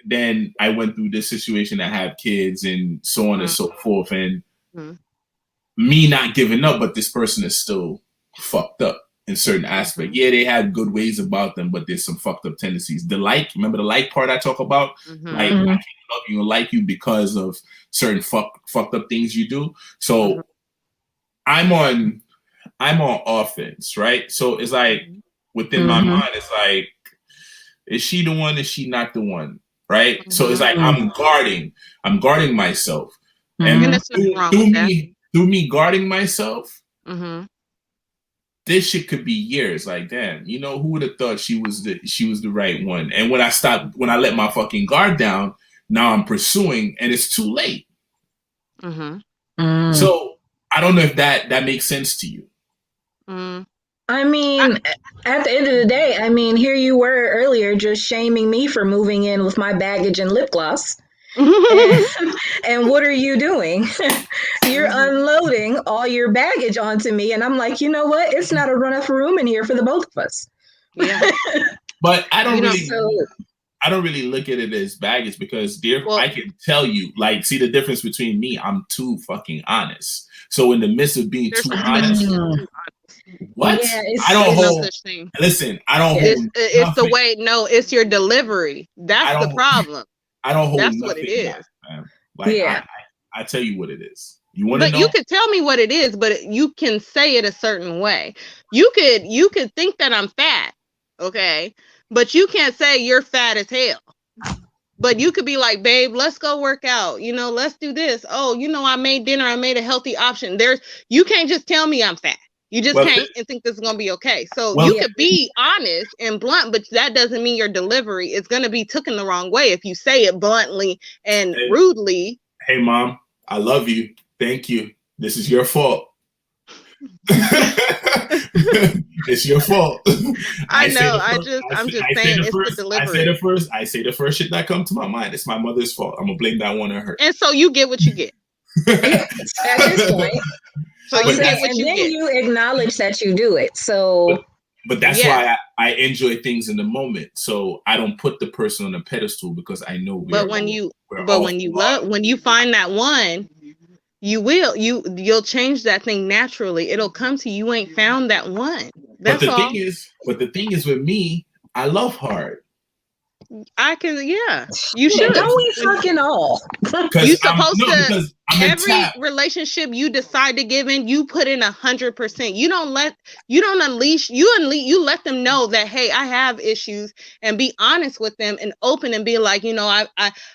then I went through this situation. I have kids and so on and Mhm. so forth, and Mhm. me not giving up, but this person is still fucked up in certain aspects. Mhm. Yeah, they have good ways about them, but there's some fucked up tendencies. The like, remember the like part I talk about? Like I Mhm. Mhm. can't love you and like you because of certain fucked up things you do. Mhm. So I'm on offense, right? So it's like Mhm. within my Mhm. mind, it's like, is she the one? Is she not the one? Right? So it's Mhm. like Mhm. I'm guarding myself. And And Mhm. there's nothing wrong with that. through me guarding myself, Mhm. this shit could be years. Like, damn, you know, who would have thought she was the right one? And when I let my fucking guard down, now I'm pursuing, and it's too late. Mhm. Mm. So I don't know if that makes sense to you. Mhm. I I, mean, at the end of the day, I mean, here you were earlier just shaming me for moving in with my baggage and lip gloss. And, and what are you doing? You're Mhm. unloading all your baggage onto me. And I'm like, you know what? It's not enough room in here for the both of us. Yeah. But You know. I don't really look at it as baggage because Well, I can tell you, like, see the difference between me. I'm too fucking honest. So in the midst of being there's too no such thing honest, as Mm, too honest. what? yeah, I don't There's no hold. such thing. Listen, I don't yeah, hold It's the nothing. way. No, it's your delivery. I That's the don't. problem. I don't hold That's what it nothing back, is. man. Like yeah. I tell you what it is. You want to But you know? could tell me what it is, but you can say it a certain way. You could think that I'm fat, okay? But you can't say you're fat as hell. But you could be like, babe, let's go work out. You know, let's do this. Oh, you know, I made dinner. I made a healthy option. You can't just tell me I'm fat. You just Well, can't and think this is gonna be okay. So well, you Yeah. could be honest and blunt, but that doesn't mean your delivery is gonna be taken the wrong way if you say it bluntly and hey, rudely. hey, mom, I love you. Thank you. This is your fault. It's your fault. I know. I'm just saying it's the delivery. I say the first shit that comes to my mind. It's my mother's fault. I'm gonna blame that one on her. And so you get what you get. Yeah. At this point, So I'm you but get saying, that's what and you then get. you acknowledge that you do it. So, but that's Yeah. why I enjoy things in the moment. So I don't put the person on a pedestal because I know But when you flawed. when you find that one, you'll change that thing naturally. It'll come to you. You ain't found that one. But That's all. the thing is with me, I love hard I can, yeah. You yeah, should. don't we When fucking all? you because supposed to because I'm in every tap. relationship you decide to give in, you put in 100%. You don't unleash you let them know that, hey, I have issues, and be honest with them and open and be like, you know,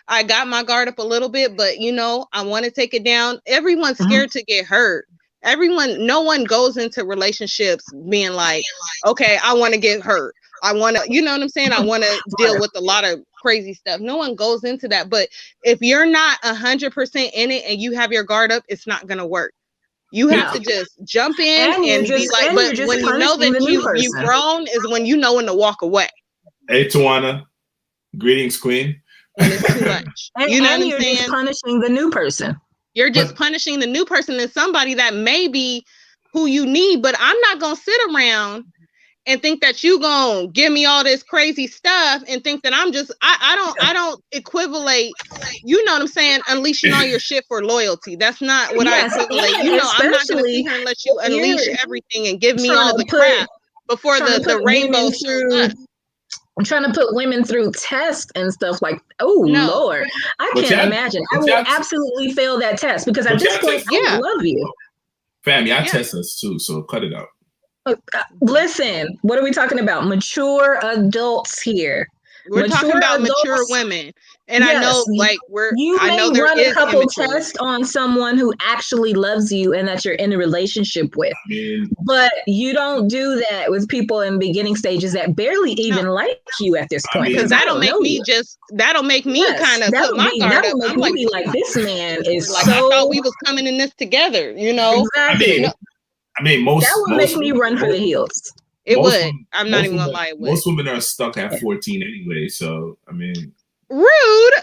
I got my guard up a little bit, but you know, I want to take it down. Everyone's Mhm. scared to get hurt. No one goes into relationships being like, okay, I want to get hurt. I want to, you know what I'm saying? I want to deal with a lot of crazy stuff. No one goes into that. But if you're not 100% in it and you have your guard up, it's not going to work. You have No. to just jump in and be like, And you're but just when you know punishing that the new you've person. grown is when you know when to walk away. Hey Tawana, greetings, Queen. When it's too much. You know what And I'm you're just saying? punishing the new person. You're just But punishing the new person and somebody that may be who you need, but I'm not going to sit around and think that you gonna give me all this crazy stuff and think that I'm just I don't equivalate, you know what I'm saying, unleashing all your shit for loyalty. That's not what I Yes, equivalate. and You know, I'm not gonna sit especially here and let you if unleash you're everything and give me all trying the to put crap before the rainbow women shows through up. I'm trying to put women through tests and stuff like, oh No. Lord, I but can't y'all, imagine. I but will y'all, absolutely fail that test because at but this y'all point, test, I Yeah. love you. fam, y'all Yeah. test us too. So cut it out. Listen, what are we talking about? Mature adults here. We're talking Mature about mature adults, women. And I yes, know like you I may know there run a is couple immaturity. tests on someone who actually loves you and that you're in a relationship with. I mean, But you don't do that with people in beginning stages that barely No, even like you at this I point because because mean, I don't know you. that'll make me Yes, kind of put my that guard up. would make I'm me like, be like, this man is like I thought so we was coming in this together, you know? I exactly. mean, No, I mean, That would make me run for the hills. it would. I'm not even gonna lie, it would. most women are stuck at 14 anyway. So I mean, Rude.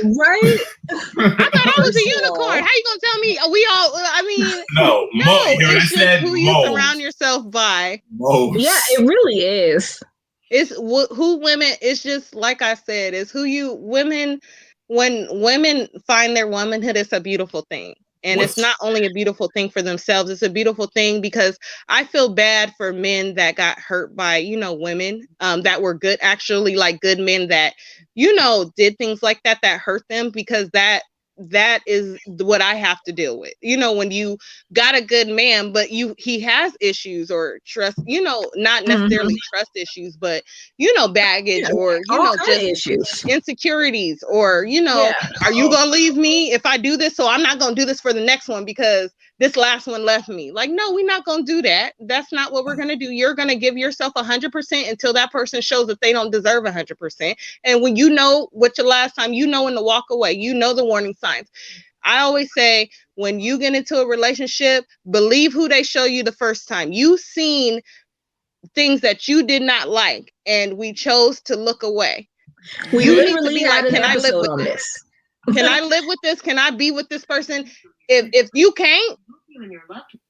Right? I thought I was a First of unicorn. all, How you gonna tell me we all I mean, no, no, here I it's just said who you surround most, yourself by. yeah, most. it really is. It's who women, it's just like I said, it's who you women, when women find their womanhood, it's a beautiful thing. And it's What's not only a beautiful thing for themselves, it's a beautiful thing because I feel bad for men that got hurt by, women that were good, actually, like good men that, did things like that hurt them, because that is what I have to deal with. When you got a good man, but he has issues or trust, not necessarily trust issues, but baggage, Yeah, or all kind just of issues. insecurities, or Yeah. are you gonna leave me if I do this? So I'm not gonna do this for the next one because this last one left me. Like, no, we're not gonna do that. That's not what we're gonna do. You're gonna give yourself 100% until that person shows that they don't deserve 100%. And when you know what your last time, when to walk away, the warning signs. I always say, when you get into a relationship, believe who they show you the first time. You've seen things that you did not like, and we chose to look away. We You need to literally be had like, an can I live episode with on this? this. Can I live with this? Can I be with this person? If you can't,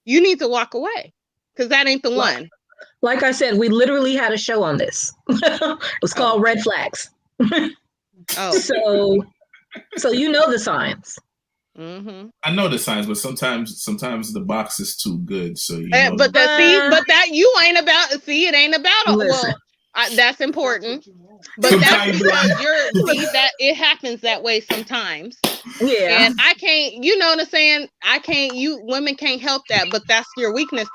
you need to walk away, because that ain't the one. Like I said, we literally had a show on this. It was called Red Flags. Oh, So you know the signs. I know the signs, but sometimes the box is too good. So but that you ain't about. See, it ain't about. Listen. That's important. But that's because that it happens that way sometimes. Yeah. And I can't, you know what I'm saying? Women can't help that, but that's your weakness.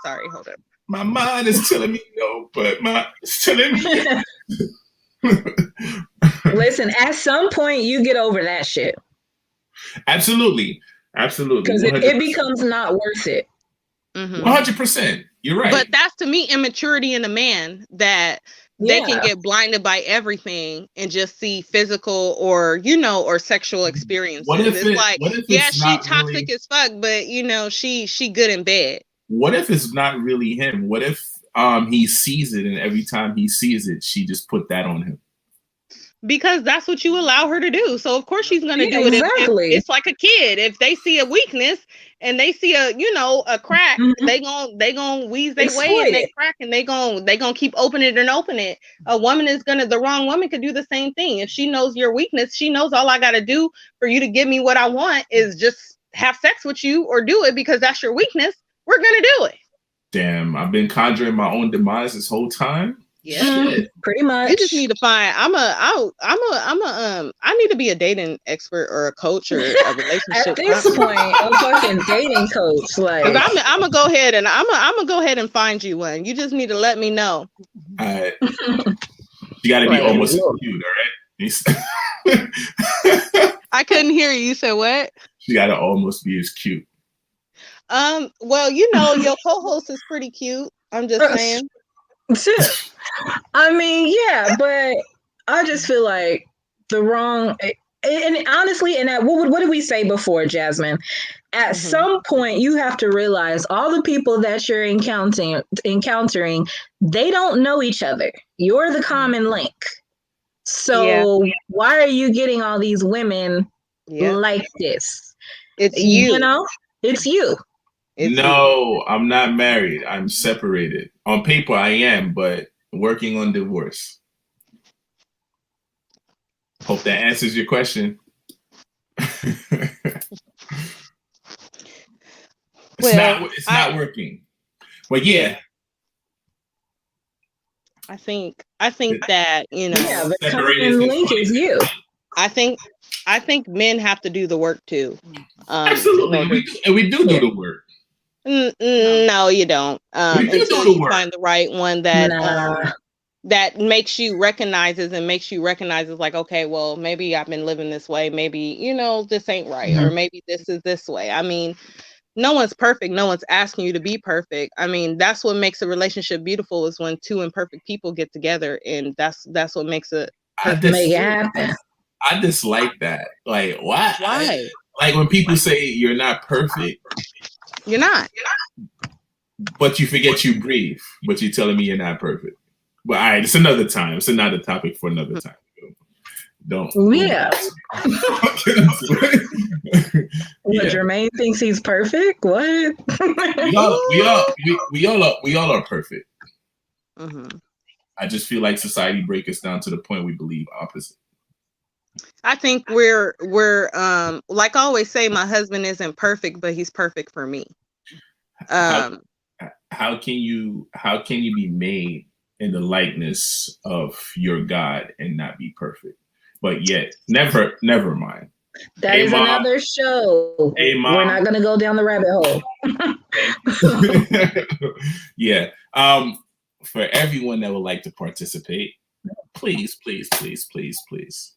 Sorry, hold up. My mind is telling me no, but it's telling me. Listen, at some point you get over that shit. Absolutely. Because it becomes not worth it. 100%. You're right. But that's, to me, immaturity in a man, that they can get blinded by everything and just see physical or sexual experiences. She toxic as fuck, but she good in bed. What if it's not really him? What if he sees it, and every time he sees it, she just put that on him? Because that's what you allow her to do. So of course she's going to do it. Exactly. It's like a kid. If they see a weakness and they see a crack, they gonna wheeze their way in that crack, and they gonna keep opening it and open it. The wrong woman could do the same thing. If she knows your weakness, she knows all I got to do for you to give me what I want is just have sex with you or do it because that's your weakness. We're going to do it. Damn, I've been conjuring my own demise this whole time. Yeah, pretty much. You just need to find. I need to be a dating expert or a coach or a relationship. At this point, I'm fucking dating coach. Like, I'm gonna go ahead and I'm gonna go ahead and find you one. You just need to let me know. All right. You got to be almost cute, all right? I couldn't hear you. You said what? You got to almost be as cute. Well, your co-host is pretty cute. I'm just saying. I mean, yeah, but I just feel like the wrong, and honestly, and what did we say before, Jasmine? At some point, you have to realize all the people that you're encountering, they don't know each other. You're the common link. So why are you getting all these women like this? It's you. It's you. No, I'm not married. I'm separated. On paper, I am, but working on divorce. Hope that answers your question. It's not working. But yeah. I think that, yeah, the common link is you. I think men have to do the work too. Absolutely. We do the work. No, you don't. Until you find the right one that that makes you recognizes like, okay, well, maybe I've been living this way, maybe, you know, this ain't right, or maybe this is this way. I mean, no one's perfect, no one's asking you to be perfect. I mean, that's what makes a relationship beautiful, is when two imperfect people get together, and that's what makes it I perfect. Make just it happen. I dislike that. Like, why? Why? Like when people say you're not perfect, You're not. but you forget you breathe, but you're telling me you're not perfect. But all right, it's another time. It's another topic for another time. Don't. Yeah. What, Yeah. Jermaine thinks he's perfect? What? We all are perfect. Mhm. I just feel like society breaks us down to the point we believe opposite. I think we're like I always say, my husband isn't perfect, but he's perfect for me. How Um how can you be made in the likeness of your God and not be perfect? But yet, never mind. That Hey is mom, another show. hey We're mom. not going to go down the rabbit hole. Yeah. For everyone that would like to participate, please, please, please, please, please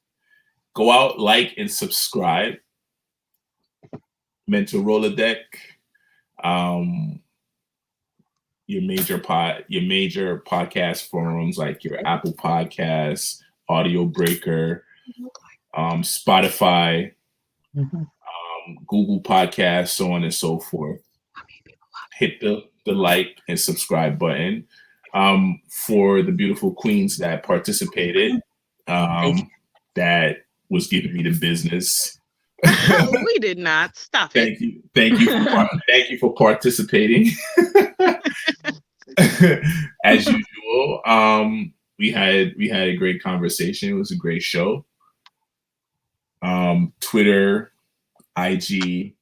go out, like, and subscribe. MEN-talRollaDeK. Um, your major podcast forums like your Apple Podcasts, Audio Breaker, Spotify, Google Podcasts, so on and so forth. Hit the like and subscribe button. For the beautiful queens that participated, that was giving me the business. we did not. Stop it. Thank you for participating. As usual, we had a great conversation. It was a great show. Twitter, IG,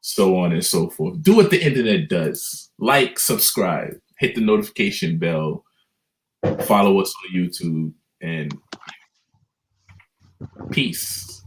so on and so forth. Do what the internet does. Like, subscribe, hit the notification bell, follow us on YouTube, and peace.